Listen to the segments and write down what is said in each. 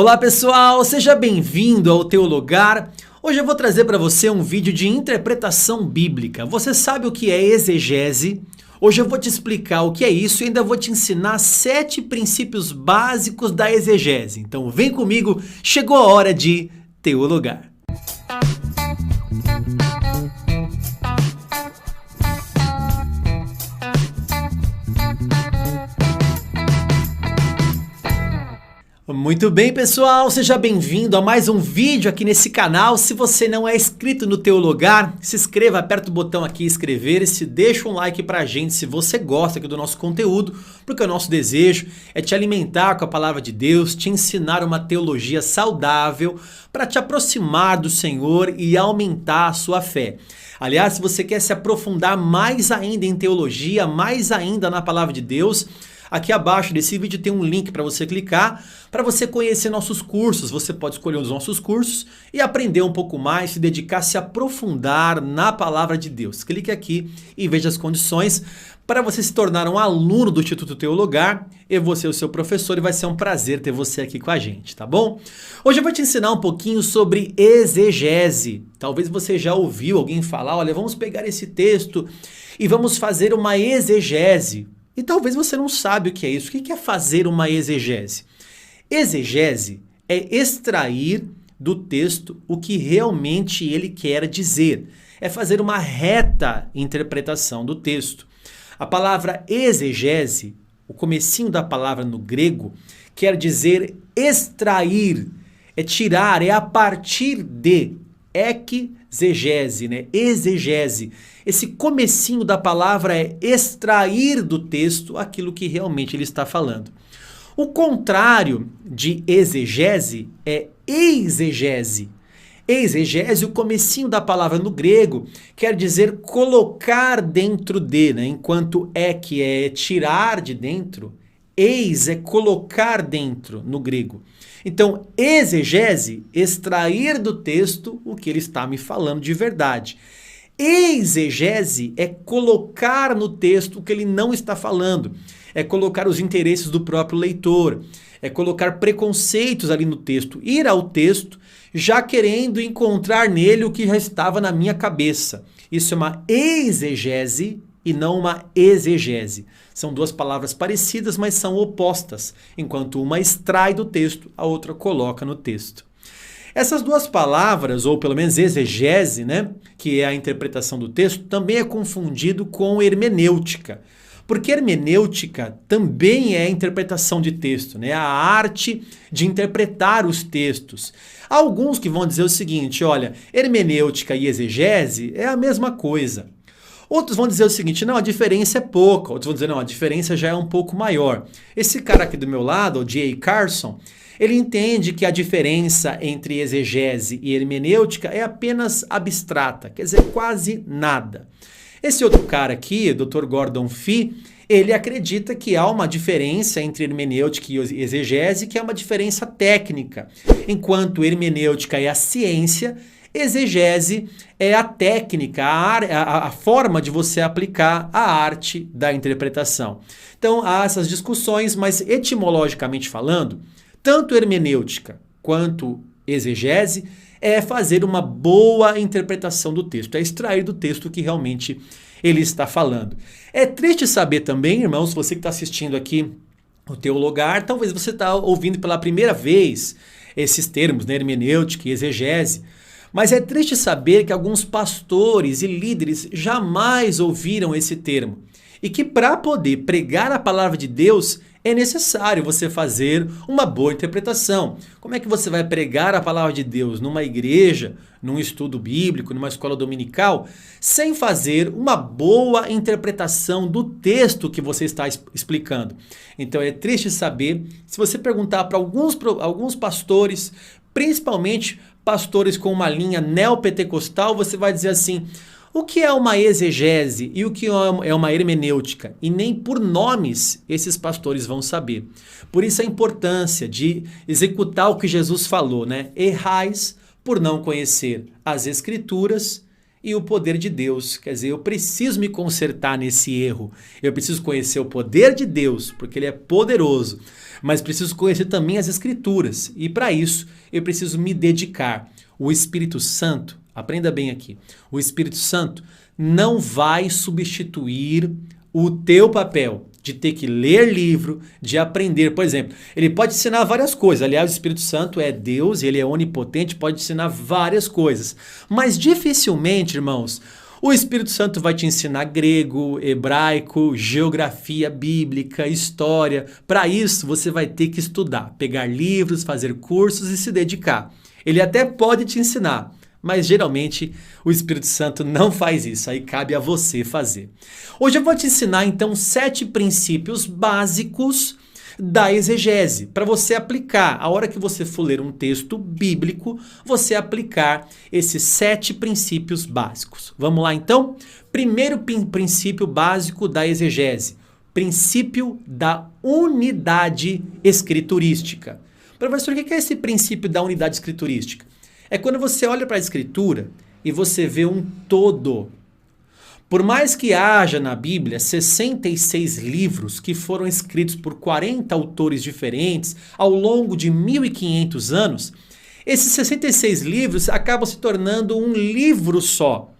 Olá pessoal, seja bem-vindo ao Teologar. Hoje eu vou trazer para você um vídeo de interpretação bíblica. Você sabe o que é exegese? Hoje eu vou te explicar o que é isso e ainda vou te ensinar 7 princípios básicos da exegese. Então vem comigo, chegou a hora de teologar. Muito bem, pessoal, seja bem-vindo a mais um vídeo aqui nesse canal. Se você não é inscrito no Teologar, se inscreva, aperta o botão aqui inscrever-se, deixa um like pra gente se você gosta aqui do nosso conteúdo, porque o nosso desejo é te alimentar com a palavra de Deus, te ensinar uma teologia saudável para te aproximar do Senhor e aumentar a sua fé. Aliás, se você quer se aprofundar mais ainda em teologia, mais ainda na palavra de Deus, aqui abaixo desse vídeo tem um link para você clicar, para você conhecer nossos cursos. Você pode escolher um dos nossos cursos e aprender um pouco mais, se dedicar, se aprofundar na palavra de Deus. Clique aqui e veja as condições para você se tornar um aluno do Instituto Teologar. Eu vou ser o seu professor e vai ser um prazer ter você aqui com a gente, tá bom? Hoje eu vou te ensinar um pouquinho sobre exegese. Talvez você já ouviu alguém falar, olha, vamos pegar esse texto e vamos fazer uma exegese. E talvez você não sabe o que é isso. O que é fazer uma exegese? Exegese é extrair do texto o que realmente ele quer dizer. É fazer uma reta interpretação do texto. A palavra exegese, o comecinho da palavra no grego, quer dizer extrair, é tirar, é a partir de. Exegese, né? Exegese. Esse comecinho da palavra é extrair do texto aquilo que realmente ele está falando. O contrário de exegese é exegese. Exegese, o comecinho da palavra no grego, quer dizer colocar dentro de, né? Enquanto que é tirar de dentro, eis é colocar dentro no grego. Então, exegese, extrair do texto o que ele está me falando de verdade. Exegese é colocar no texto o que ele não está falando. É colocar os interesses do próprio leitor. É colocar preconceitos ali no texto. Ir ao texto já querendo encontrar nele o que já estava na minha cabeça. Isso é uma exegese e não uma exegese. São duas palavras parecidas, mas são opostas. Enquanto uma extrai do texto, a outra coloca no texto. Essas duas palavras, ou pelo menos exegese, né, que é a interpretação do texto, também é confundido com hermenêutica. Porque hermenêutica também é a interpretação de texto, né, a arte de interpretar os textos. Há alguns que vão dizer o seguinte, olha, hermenêutica e exegese é a mesma coisa. Outros vão dizer o seguinte, não, a diferença é pouca. Outros vão dizer, não, a diferença já é um pouco maior. Esse cara aqui do meu lado, o J.A. Carson, ele entende que a diferença entre exegese e hermenêutica é apenas abstrata, quer dizer, quase nada. Esse outro cara aqui, Dr. Gordon Fee, ele acredita que há uma diferença entre hermenêutica e exegese, que é uma diferença técnica. Enquanto hermenêutica é a ciência, exegese é a técnica, a forma de você aplicar a arte da interpretação. Então há essas discussões, mas etimologicamente falando, tanto hermenêutica quanto exegese é fazer uma boa interpretação do texto, é extrair do texto o que realmente ele está falando. É triste saber também, irmãos, você que está assistindo aqui o Teologar, talvez você está ouvindo pela primeira vez esses termos, né, hermenêutica e exegese, mas é triste saber que alguns pastores e líderes jamais ouviram esse termo. E que para poder pregar a palavra de Deus é necessário você fazer uma boa interpretação. Como é que você vai pregar a palavra de Deus numa igreja, num estudo bíblico, numa escola dominical, sem fazer uma boa interpretação do texto que você está explicando? Então é triste saber, se você perguntar para alguns pastores, principalmente pastores com uma linha neopentecostal, você vai dizer assim, o que é uma exegese e o que é uma hermenêutica? E nem por nomes esses pastores vão saber. Por isso a importância de executar o que Jesus falou, né? Errais por não conhecer as Escrituras e o poder de Deus. Quer dizer, eu preciso me consertar nesse erro. Eu preciso conhecer o poder de Deus, porque Ele é poderoso. Mas preciso conhecer também as Escrituras. E para isso, eu preciso me dedicar. O Espírito Santo, aprenda bem aqui, o Espírito Santo não vai substituir o teu papel de ter que ler livro, de aprender. Por exemplo, ele pode ensinar várias coisas. Aliás, o Espírito Santo é Deus, ele é onipotente, pode ensinar várias coisas. Mas dificilmente, irmãos, o Espírito Santo vai te ensinar grego, hebraico, geografia bíblica, história. Para isso, você vai ter que estudar, pegar livros, fazer cursos e se dedicar. Ele até pode te ensinar, mas geralmente o Espírito Santo não faz isso, aí cabe a você fazer. Hoje eu vou te ensinar então 7 princípios básicos da exegese, para você aplicar, a hora que você for ler um texto bíblico, você aplicar esses 7 princípios básicos. Vamos lá então? Primeiro princípio básico da exegese, princípio da unidade escriturística. Professor, o que é esse princípio da unidade escriturística? É quando você olha para a Escritura e você vê um todo. Por mais que haja na Bíblia 66 livros que foram escritos por 40 autores diferentes ao longo de 1.500 anos, esses 66 livros acabam se tornando um livro só.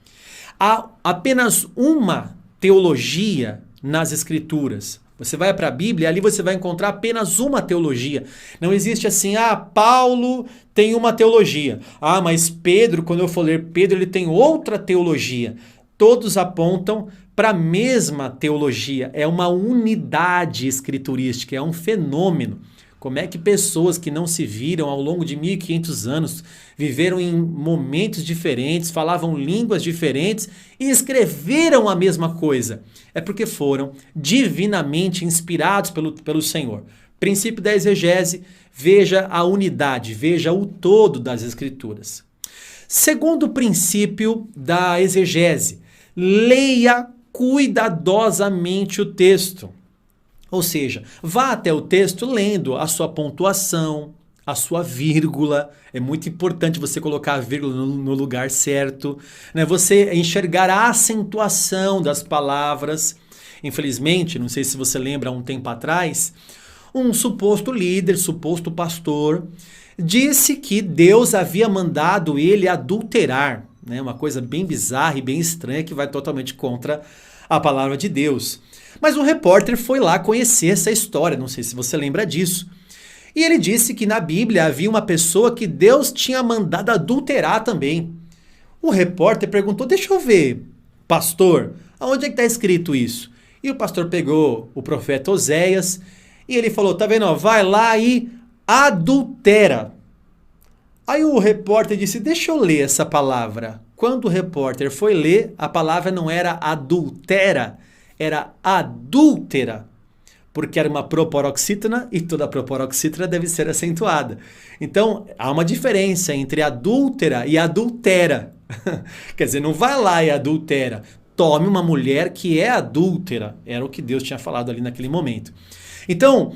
Há apenas uma teologia nas Escrituras. Você vai para a Bíblia e ali você vai encontrar apenas uma teologia. Não existe assim, Paulo tem uma teologia. Mas Pedro, quando eu for ler Pedro, ele tem outra teologia. Todos apontam para a mesma teologia. É uma unidade escriturística, é um fenômeno. Como é que pessoas que não se viram ao longo de 1.500 anos, viveram em momentos diferentes, falavam línguas diferentes e escreveram a mesma coisa? É porque foram divinamente inspirados pelo Senhor. Princípio da exegese, veja a unidade, veja o todo das Escrituras. Segundo princípio da exegese, leia cuidadosamente o texto. Ou seja, vá até o texto lendo a sua pontuação, a sua vírgula. É muito importante você colocar a vírgula no lugar certo, né? Você enxergar a acentuação das palavras. Infelizmente, não sei se você lembra, há um tempo atrás, um suposto líder, suposto pastor, disse que Deus havia mandado ele adulterar, né? Uma coisa bem bizarra e bem estranha que vai totalmente contra a palavra de Deus. Mas um repórter foi lá conhecer essa história, não sei se você lembra disso. E ele disse que na Bíblia havia uma pessoa que Deus tinha mandado adulterar também. O repórter perguntou, deixa eu ver, pastor, aonde é que está escrito isso? E o pastor pegou o profeta Oséias e ele falou, tá vendo, vai lá e adultera. Aí o repórter disse, deixa eu ler essa palavra. Quando o repórter foi ler, a palavra não era adultera, era adúltera, porque era uma proporoxítona e toda proporoxítona deve ser acentuada. Então, há uma diferença entre adúltera e adultera. Quer dizer, não vai lá e adultera. Tome uma mulher que é adúltera. Era o que Deus tinha falado ali naquele momento. Então,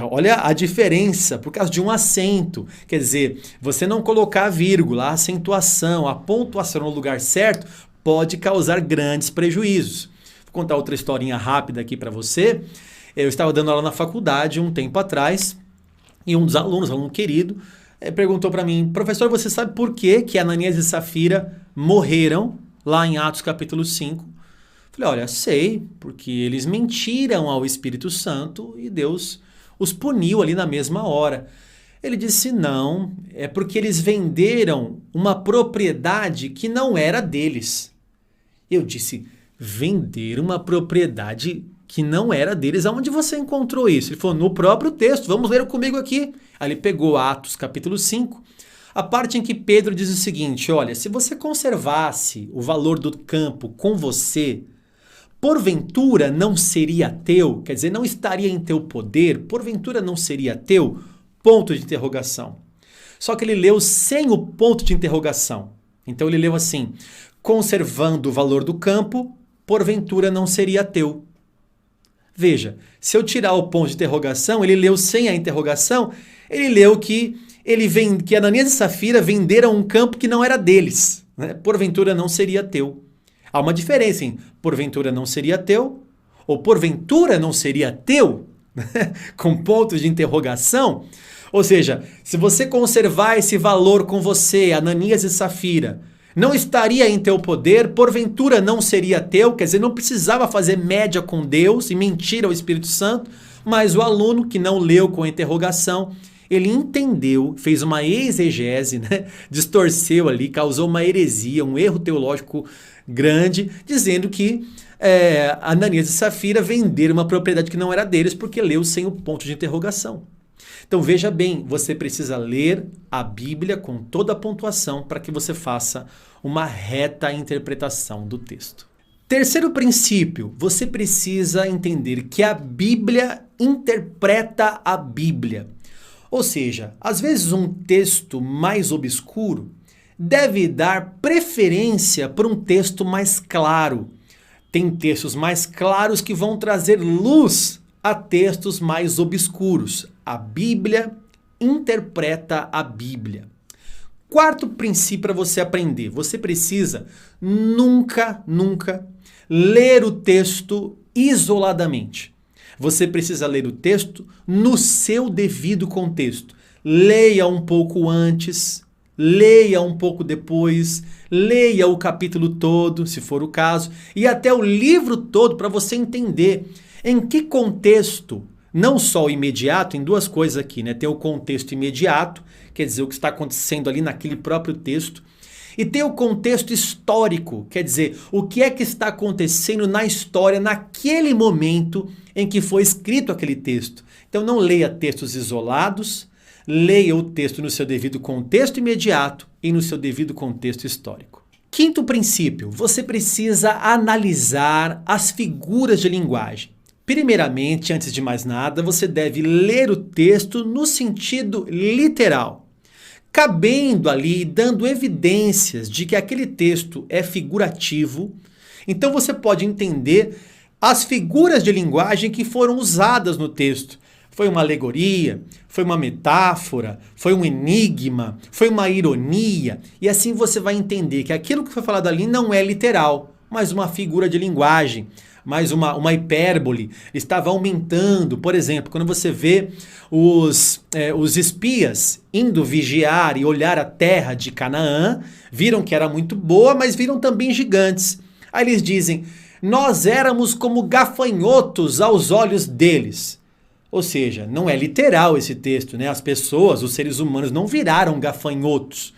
olha a diferença por causa de um acento. Quer dizer, você não colocar a vírgula, a acentuação, a pontuação no lugar certo pode causar grandes prejuízos. Vou contar outra historinha rápida aqui para você. Eu estava dando aula na faculdade um tempo atrás e um dos alunos, um aluno querido, perguntou para mim, professor, você sabe por que Ananias e Safira morreram lá em Atos capítulo 5? Falei, olha, sei, porque eles mentiram ao Espírito Santo e Deus os puniu ali na mesma hora. Ele disse, não, é porque eles venderam uma propriedade que não era deles. Eu disse, vender uma propriedade que não era deles? Aonde você encontrou isso? Ele falou, no próprio texto, vamos ler comigo aqui. Aí ele pegou Atos capítulo 5, a parte em que Pedro diz o seguinte, olha, se você conservasse o valor do campo com você, porventura não seria teu, quer dizer, não estaria em teu poder, porventura não seria teu, ponto de interrogação. Só que ele leu sem o ponto de interrogação. Então ele leu assim, conservando o valor do campo, porventura não seria teu. Veja, se eu tirar o ponto de interrogação, ele leu sem a interrogação, ele leu que Ananias e Safira venderam um campo que não era deles. né? Porventura não seria teu. Há uma diferença em porventura não seria teu ou porventura não seria teu, com pontos de interrogação. Ou seja, se você conservar esse valor com você, Ananias e Safira, não estaria em teu poder, porventura não seria teu, quer dizer, não precisava fazer média com Deus e mentir ao Espírito Santo, mas o aluno que não leu com a interrogação, ele entendeu, fez uma exegese, né? Distorceu ali, causou uma heresia, um erro teológico grande, dizendo que Ananias e Safira venderam uma propriedade que não era deles porque leu sem o ponto de interrogação. Então veja bem, você precisa ler a Bíblia com toda a pontuação para que você faça uma reta interpretação do texto. Terceiro princípio, você precisa entender que a Bíblia interpreta a Bíblia. Ou seja, às vezes um texto mais obscuro deve dar preferência para um texto mais claro. Tem textos mais claros que vão trazer luz a textos mais obscuros. A Bíblia interpreta a Bíblia. Quarto princípio para você aprender. Você precisa nunca ler o texto isoladamente. Você precisa ler o texto no seu devido contexto. Leia um pouco antes, leia um pouco depois, leia o capítulo todo, se for o caso, e até o livro todo para você entender em que contexto, não só o imediato, tem duas coisas aqui, né? Tem o contexto imediato, quer dizer, o que está acontecendo ali naquele próprio texto, e tem o contexto histórico, quer dizer, o que é que está acontecendo na história naquele momento em que foi escrito aquele texto. Então não leia textos isolados, leia o texto no seu devido contexto imediato e no seu devido contexto histórico. Quinto princípio, você precisa analisar as figuras de linguagem. Primeiramente, antes de mais nada, você deve ler o texto no sentido literal, cabendo ali, dando evidências de que aquele texto é figurativo. Então você pode entender as figuras de linguagem que foram usadas no texto. Foi uma alegoria, foi uma metáfora, foi um enigma, foi uma ironia. E assim você vai entender que aquilo que foi falado ali não é literal, mas uma figura de linguagem, mais uma hipérbole. Estava aumentando. Por exemplo, quando você vê os espias indo vigiar e olhar a terra de Canaã, viram que era muito boa, mas viram também gigantes. Aí eles dizem, nós éramos como gafanhotos aos olhos deles. Ou seja, não é literal esse texto, né? As pessoas, os seres humanos não viraram gafanhotos.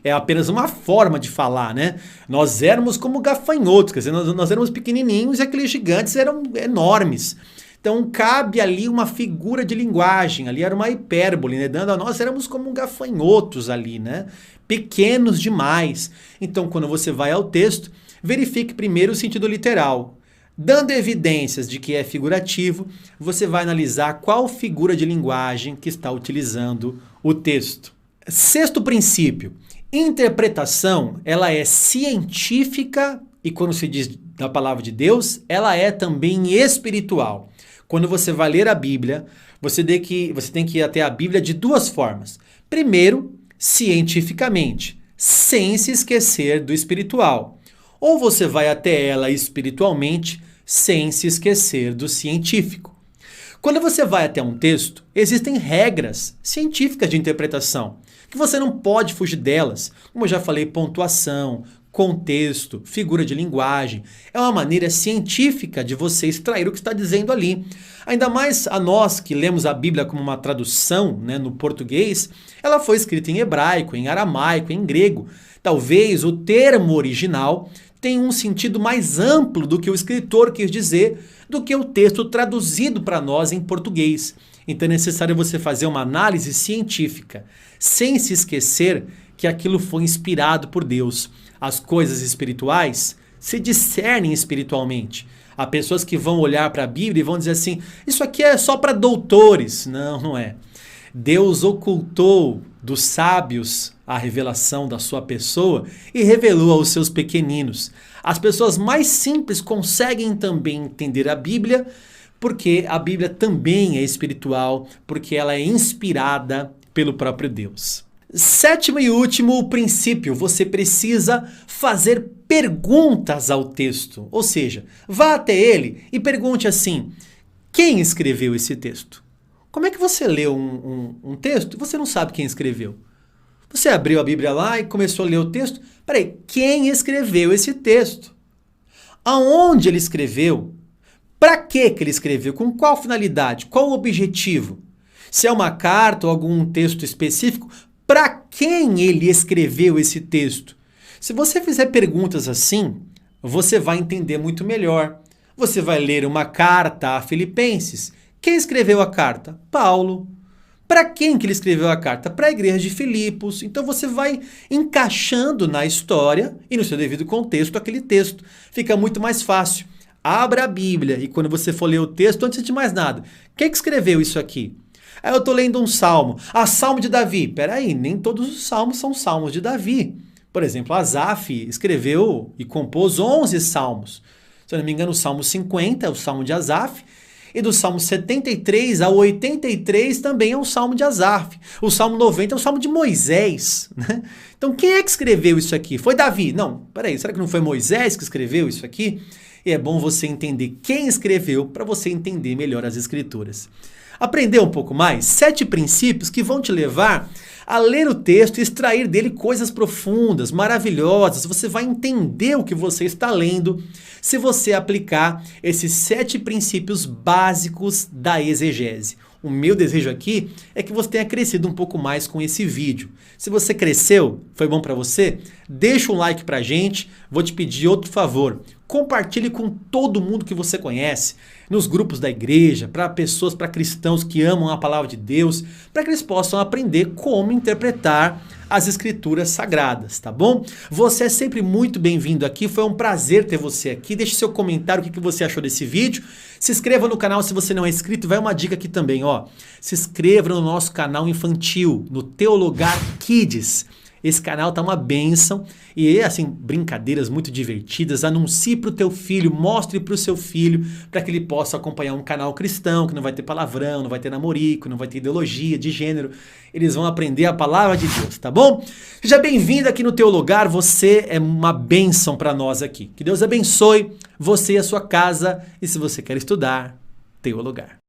É apenas uma forma de falar, né? Nós éramos como gafanhotos, quer dizer, nós éramos pequenininhos e aqueles gigantes eram enormes. Então cabe ali uma figura de linguagem, ali era uma hipérbole, né? Dando a nós éramos como gafanhotos ali, né? Pequenos demais. Então quando você vai ao texto, verifique primeiro o sentido literal. Dando evidências de que é figurativo, você vai analisar qual figura de linguagem que está utilizando o texto. Sexto princípio, interpretação, ela é científica e quando se diz da palavra de Deus, ela é também espiritual. Quando você vai ler a Bíblia, você tem que ir até a Bíblia de duas formas. Primeiro, cientificamente, sem se esquecer do espiritual. Ou você vai até ela espiritualmente, sem se esquecer do científico. Quando você vai até um texto, existem regras científicas de interpretação, que você não pode fugir delas. Como eu já falei, pontuação, contexto, figura de linguagem. É uma maneira científica de você extrair o que está dizendo ali. Ainda mais a nós que lemos a Bíblia como uma tradução, né, no português, ela foi escrita em hebraico, em aramaico, em grego. Talvez o termo original tem um sentido mais amplo do que o escritor quis dizer, do que o texto traduzido para nós em português. Então é necessário você fazer uma análise científica, sem se esquecer que aquilo foi inspirado por Deus. As coisas espirituais se discernem espiritualmente. Há pessoas que vão olhar para a Bíblia e vão dizer assim, isso aqui é só para doutores. Não, não é. Deus ocultou dos sábios a revelação da sua pessoa e revelou aos seus pequeninos. As pessoas mais simples conseguem também entender a Bíblia, porque a Bíblia também é espiritual, porque ela é inspirada pelo próprio Deus. Sétimo e último princípio, você precisa fazer perguntas ao texto. Ou seja, vá até ele e pergunte assim: quem escreveu esse texto? Como é que você leu um texto e você não sabe quem escreveu? Você abriu a Bíblia lá e começou a ler o texto. Peraí, quem escreveu esse texto? Aonde ele escreveu? Para que ele escreveu? Com qual finalidade? Qual o objetivo? Se é uma carta ou algum texto específico, para quem ele escreveu esse texto? Se você fizer perguntas assim, você vai entender muito melhor. Você vai ler uma carta a Filipenses. Quem escreveu a carta? Paulo. Para quem que ele escreveu a carta? Para a igreja de Filipos. Então você vai encaixando na história e no seu devido contexto aquele texto. Fica muito mais fácil. Abra a Bíblia e quando você for ler o texto, antes de mais nada, quem que escreveu isso aqui? Eu estou lendo um salmo. Salmo de Davi. Peraí, nem todos os salmos são salmos de Davi. Por exemplo, Asaf escreveu e compôs 11 salmos. Se eu não me engano, o Salmo 50 é o Salmo de Asaf. E do Salmo 73 ao 83 também é um Salmo de Asaf. O Salmo 90 é um Salmo de Moisés. Né? Então quem é que escreveu isso aqui? Foi Davi? Não, peraí, será que não foi Moisés que escreveu isso aqui? E é bom você entender quem escreveu para você entender melhor as escrituras. Aprender um pouco mais? 7 princípios que vão te levar a ler o texto e extrair dele coisas profundas, maravilhosas. Você vai entender o que você está lendo se você aplicar esses 7 princípios básicos da exegese. O meu desejo aqui é que você tenha crescido um pouco mais com esse vídeo. Se você cresceu, foi bom para você? Deixa um like pra gente. Vou te pedir outro favor. Compartilhe com todo mundo que você conhece, nos grupos da igreja, para pessoas, para cristãos que amam a palavra de Deus, para que eles possam aprender como interpretar as escrituras sagradas, tá bom? Você é sempre muito bem-vindo aqui, foi um prazer ter você aqui. Deixe seu comentário, o que você achou desse vídeo. Se inscreva no canal se você não é inscrito. Vai uma dica aqui também, ó. Se inscreva no nosso canal infantil, no Teologar Kids. Esse canal tá uma bênção e assim, brincadeiras muito divertidas. Anuncie pro teu filho, mostre pro seu filho para que ele possa acompanhar um canal cristão, que não vai ter palavrão, não vai ter namorico, não vai ter ideologia de gênero. Eles vão aprender a palavra de Deus, tá bom? Seja bem-vindo aqui no Teu Lugar, você é uma bênção para nós aqui. Que Deus abençoe você e a sua casa e se você quer estudar, Teu Lugar.